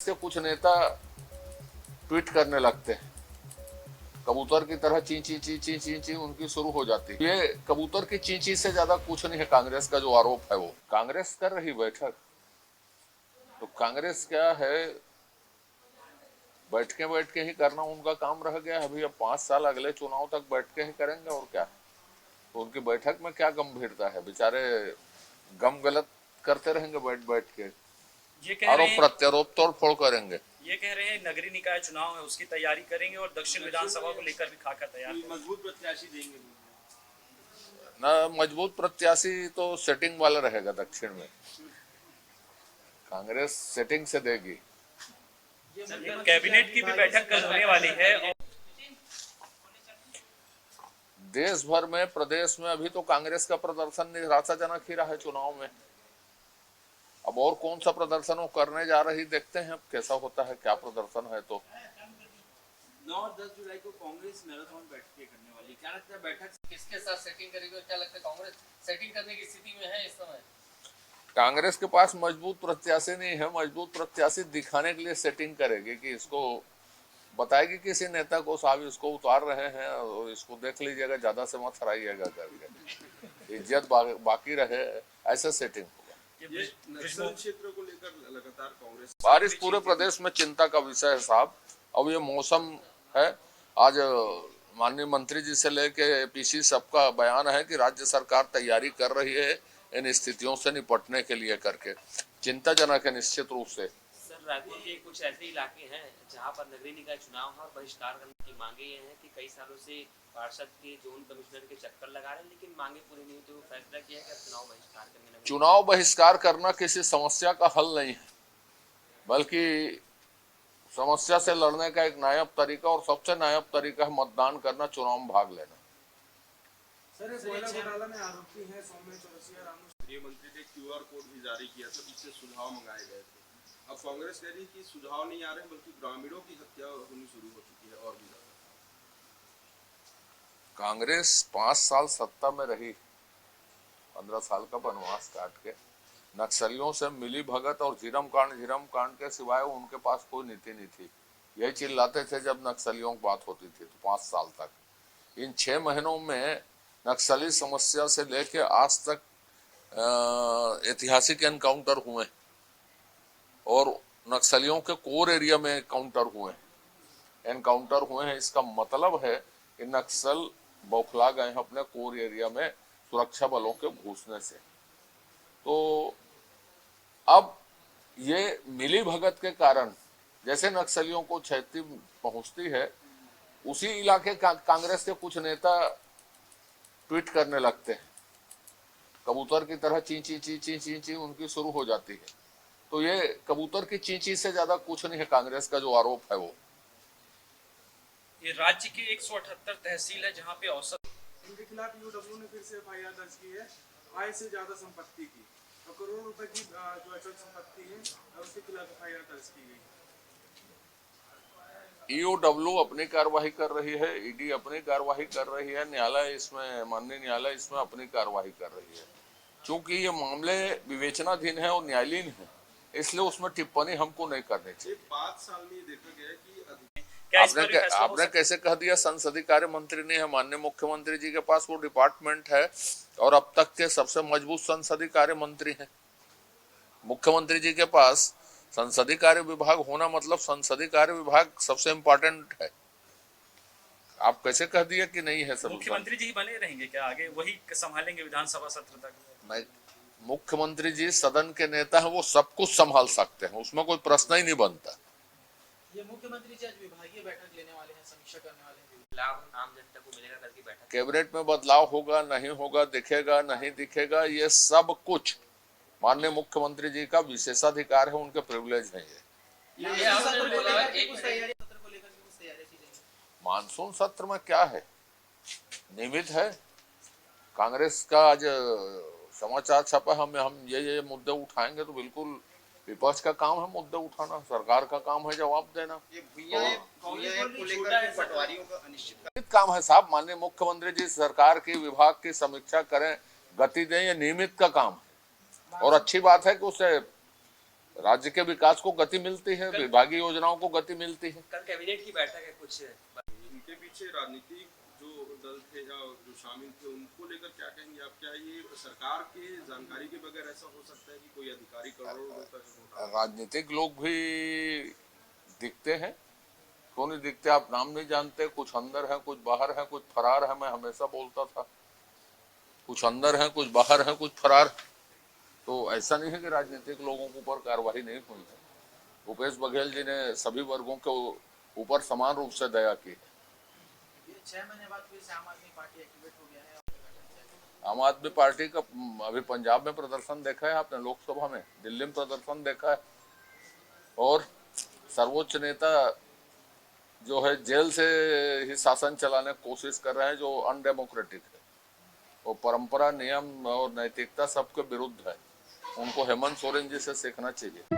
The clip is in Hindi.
से कुछ नेता ट्वीट करने लगते हैं, कबूतर की तरह ची ची ची ची ची ची उनकी शुरू हो जाती है। ये कबूतर की ची ची से ज्यादा कुछ नहीं है। कांग्रेस का जो आरोप है वो कांग्रेस कर रही बैठक, तो कांग्रेस क्या है, बैठ के ही करना उनका काम रह गया है। अभी अब 5 साल अगले चुनाव तक बैठ के ही करेंगे और क्या। तो उनकी बैठक में क्या गंभीरता है, बेचारे गम गलत करते रहेंगे बैठ बैठ के, ये कह रहे आरोप हैं प्रत्यारोप तोड़ फोड़ करेंगे। ये कह रहे हैं नगरीय निकाय चुनाव है उसकी तैयारी करेंगे और दक्षिण विधानसभा को लेकर भी खाका तैयार करेंगे। मजबूत प्रत्याशी देंगे ना मजबूत प्रत्याशी तो सेटिंग वाला रहेगा दक्षिण में, कांग्रेस सेटिंग से देगी। कैबिनेट की भी बैठक कल होने वाली है और देश भर में, प्रदेश में अभी तो कांग्रेस का प्रदर्शन निराशाजनक ही रहा है चुनाव में। अब और कौन सा प्रदर्शन वो करने जा रही, देखते हैं अब कैसा होता है, क्या प्रदर्शन है। तो 9 और 10 जुलाई को कांग्रेस मैराथन बैठकें करने वाली, क्या लगता है बैठक किसके साथ सेटिंग करेगी और क्या लगता है कांग्रेस सेटिंग करने की स्थिति में है इस समय? कांग्रेस के पास मजबूत प्रत्याशी नहीं है। मजबूत प्रत्याशी दिखाने के लिए सेटिंग करेगी कि इसको बताएगी किसी नेता को, साहब इसको उतार रहे हैं और इसको देख लीजिएगा, ज्यादा से मत हराइएगा करके, इज्जत बाकी रहे, ऐसा सेटिंग होगा। ये नक्सल क्षेत्र को लेकर लगातार कांग्रेस बारिश पूरे प्रदेश में चिंता का विषय है साहब। अब ये मौसम है, आज माननीय मंत्री जी से लेके पीसी सबका बयान है कि राज्य सरकार तैयारी कर रही है इन स्थितियों से निपटने के लिए करके, चिंताजनक है निश्चित रूप से। सर, रायपुर के कुछ ऐसे इलाके हैं जहां पर नगरीय निकाय चुनाव है और बहिष्कार करने की मांगे ये हैं कि कई सालों से पार्षद के जोन कमिश्नर के चक्कर लगा रहे हैं लेकिन मांगे पूरी नहीं हुई, तो फैसला किया कि चुनाव बहिष्कार करेंगे। चुनाव बहिष्कार करना किसी समस्या का हल नहीं है, बल्कि समस्या से लड़ने का एक नायाब तरीका, और सबसे नायाब तरीका है मतदान करना, चुनाव में भाग लेना। सर, कोयला घोटाला में आरोपी हैं सौम्य चौरसिया रानू। गृह मंत्री ने क्यूआर कोड भी जारी किया था जिससे सुझाव मंगाए गए थे। अब कांग्रेस कह रही है कि सुझाव नहीं आ रहे बल्कि ग्रामीणों की हत्या होनी शुरू हो चुकी है और भी ज्यादा। कांग्रेस 5 साल सत्ता में रही, 15 साल का वनवास काट के, नक्सलियों से मिली भगत और झीरम कांड के सिवाय उनके पास कोई नीति नहीं थी। यही चिल्लाते थे जब नक्सलियों की बात होती थी। तो 5 साल तक, इन 6 महीनों में नक्सली समस्या से लेके आज तक ऐतिहासिक एनकाउंटर हुए और नक्सलियों के कोर एरिया में एनकाउंटर हुए हैं। इसका मतलब है कि नक्सल बौखला गए हैं अपने कोर एरिया में सुरक्षा बलों के घुसने से। तो अब ये मिली भगत के कारण जैसे नक्सलियों को क्षति पहुंचती है, उसी इलाके कांग्रेस के कुछ नेता ट्वीट करने लगते हैं, कबूतर की तरह ची ची ची ची ची ची उनकी शुरू हो जाती है। तो ये कबूतर की ची ची से ज्यादा कुछ नहीं है कांग्रेस का जो आरोप है वो। ये राज्य के 178 तहसील है जहां पे औसत इनके खिलाफ यूडब्ल्यू ने फिर से एफआईआर दर्ज की है आय से ज्यादा संपत्ति की, तो करोड़ों रुपए की जो अचल संपत्ति है उसके खिलाफ एफआईआर दर्ज की गई। ईओडब्ल्यू अपनी कार्यवाही कर रही है, ईडी अपनी कार्यवाही कर रही है, न्यायालय इसमें, माननीय न्यायालय इसमें अपनी कार्यवाही कर रही है। क्योंकि ये मामले विवेचनाधीन है और न्यायालयीन है, इसलिए उसमें टिप्पणी हमको नहीं करनी चाहिए। 5 साल में देखा गया कि क्या इस पर भी फैसला हो आपने कैसे कह दिया संसदीय कार्य मंत्री नहीं है? माननीय मुख्यमंत्री जी के पास वो डिपार्टमेंट है और अब तक के सबसे मजबूत संसदीय कार्य मंत्री हैं। मुख्यमंत्री जी के पास संसदीय कार्य विभाग होना मतलब संसदीय कार्य विभाग सबसे इम्पोर्टेंट है। आप कैसे कह दिए कि नहीं है? सब मुख्यमंत्री जी बने रहेंगे क्या आगे, वही संभालेंगे विधानसभा सत्र तक? नहीं, मुख्यमंत्री जी सदन के नेता हैं, वो सब कुछ संभाल सकते हैं, उसमें कोई प्रश्न ही नहीं बनता। ये मुख्यमंत्री जी आज विभागीय बैठक लेने वाले हैं, समीक्षा करने वाले हैं। लाभ आम जनता को मिलेगा कल की बैठक? कैबिनेट में बदलाव होगा नहीं होगा, दिखेगा नहीं दिखेगा, ये सब कुछ माननीय मुख्यमंत्री जी का विशेषाधिकार है, उनके प्रिविलेज है ये। मानसून सत्र में क्या है, नियमित है। कांग्रेस का आज समाचार छपा, हम ये मुद्दे उठाएंगे, तो बिल्कुल विपक्ष का काम है मुद्दे उठाना, सरकार का काम है जवाब देना। काम है साहब, माननीय मुख्यमंत्री जी सरकार की विभाग की समीक्षा करें, गति दें, ये नियमित का काम है। और अच्छी बात है कि उसे राज्य के विकास को गति मिलती है, विभागीय योजनाओं को गति मिलती है। कल कैबिनेट की बैठक है, कुछ इनके पीछे राजनीतिक जो दल थे या जो शामिल थे उनको लेकर क्या कहेंगे आप? क्या ये सरकार के जानकारी के बगैर ऐसा हो सकता है कि कोई अधिकारी करोड़ों रुपए का राजनीतिक लोग भी दिखते हैं, क्यों नहीं दिखते? आप नाम नहीं जानते, कुछ अंदर है कुछ बाहर है, कुछ फरार है। मैं हमेशा बोलता था कुछ अंदर है कुछ बाहर है कुछ फरार। तो ऐसा नहीं है कि राजनीतिक लोगों के ऊपर कार्रवाई नहीं हुई है। भूपेश बघेल जी ने सभी वर्गों के ऊपर समान रूप से दया की है। ये 6 महीने बाद फिर से आम आदमी पार्टी एक्टिवेट हो गया है। आम आदमी पार्टी का अभी पंजाब में प्रदर्शन देखा है आपने, लोकसभा में, दिल्ली में प्रदर्शन देखा है, और सर्वोच्च नेता जो है जेल से ही शासन चलाने की कोशिश कर रहे हैं, जो अनडेमोक्रेटिक है, वो परंपरा, नियम और नैतिकता सबके विरुद्ध है। उनको हेमंत सोरेन जी से सीखना चाहिए।